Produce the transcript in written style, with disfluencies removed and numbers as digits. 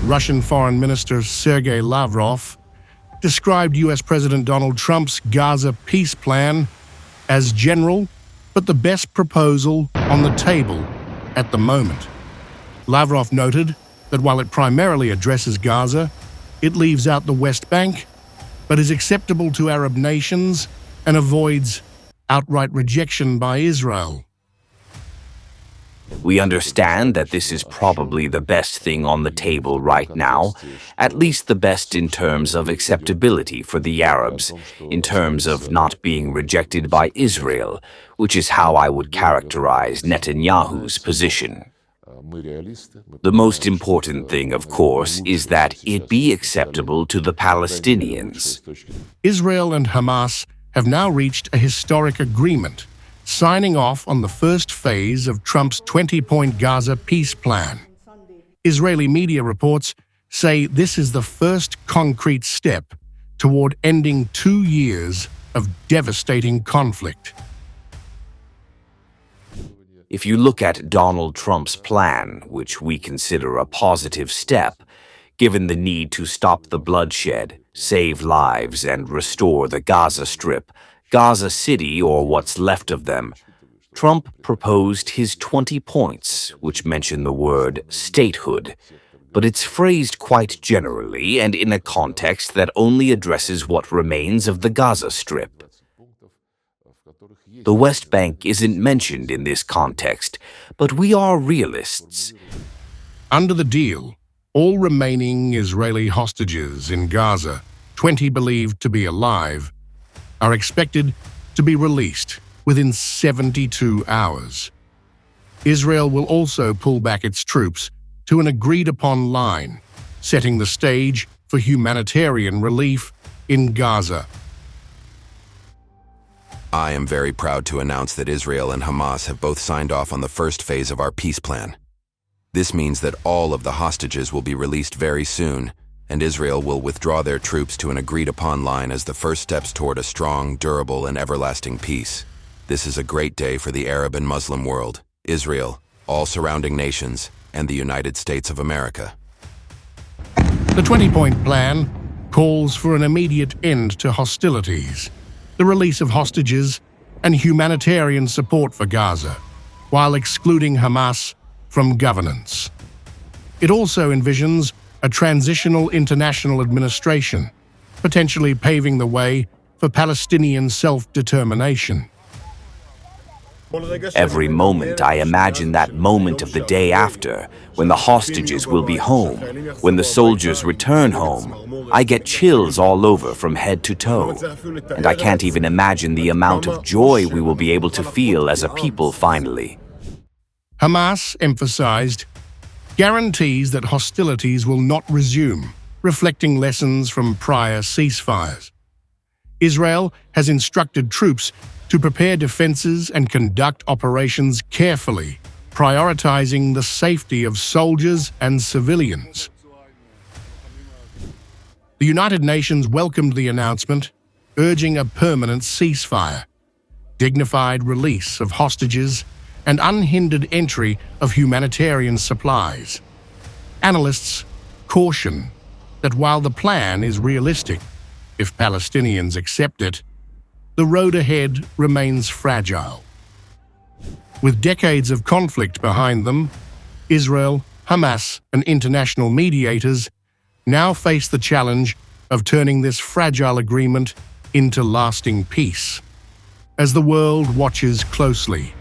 Russian Foreign Minister Sergei Lavrov described US President Donald Trump's Gaza peace plan as general, but the best proposal on the table at the moment. Lavrov noted that while it primarily addresses Gaza, it leaves out the West Bank, but is acceptable to Arab nations and avoids outright rejection by Israel. We understand that this is probably the best thing on the table right now, at least the best in terms of acceptability for the Arabs, in terms of not being rejected by Israel, which is how I would characterize Netanyahu's position. The most important thing, of course, is that it be acceptable to the Palestinians. Israel and Hamas have now reached a historic agreement, signing off on the first phase of Trump's 20-point Gaza peace plan. Israeli media reports say this is the first concrete step toward ending 2 years of devastating conflict. If you look at Donald Trump's plan, which we consider a positive step, given the need to stop the bloodshed, save lives, and restore the Gaza Strip, Gaza City, or what's left of them, Trump proposed his 20 points, which mention the word statehood, but it's phrased quite generally and in a context that only addresses what remains of the Gaza Strip. The West Bank isn't mentioned in this context, but we are realists. Under the deal, all remaining Israeli hostages in Gaza, 20 believed to be alive, are expected to be released within 72 hours. Israel will also pull back its troops to an agreed-upon line, setting the stage for humanitarian relief in Gaza. I am very proud to announce that Israel and Hamas have both signed off on the first phase of our peace plan. This means that all of the hostages will be released very soon, and Israel will withdraw their troops to an agreed-upon line as the first steps toward a strong, durable, and everlasting peace. This is a great day for the Arab and Muslim world, Israel, all surrounding nations, and the United States of America. The 20-point plan calls for an immediate end to hostilities, the release of hostages, and humanitarian support for Gaza, while excluding Hamas from governance. It also envisions a transitional international administration, potentially paving the way for Palestinian self-determination. Every moment I imagine that moment of the day after, when the hostages will be home, when the soldiers return home. I get chills all over from head to toe, and I can't even imagine the amount of joy we will be able to feel as a people finally. Hamas emphasized guarantees that hostilities will not resume, reflecting lessons from prior ceasefires. Israel has instructed troops to prepare defenses and conduct operations carefully, prioritizing the safety of soldiers and civilians. The United Nations welcomed the announcement, urging a permanent ceasefire, dignified release of hostages, and unhindered entry of humanitarian supplies. Analysts caution that while the plan is realistic, if Palestinians accept it, the road ahead remains fragile. With decades of conflict behind them, Israel, Hamas, and international mediators now face the challenge of turning this fragile agreement into lasting peace. As the world watches closely,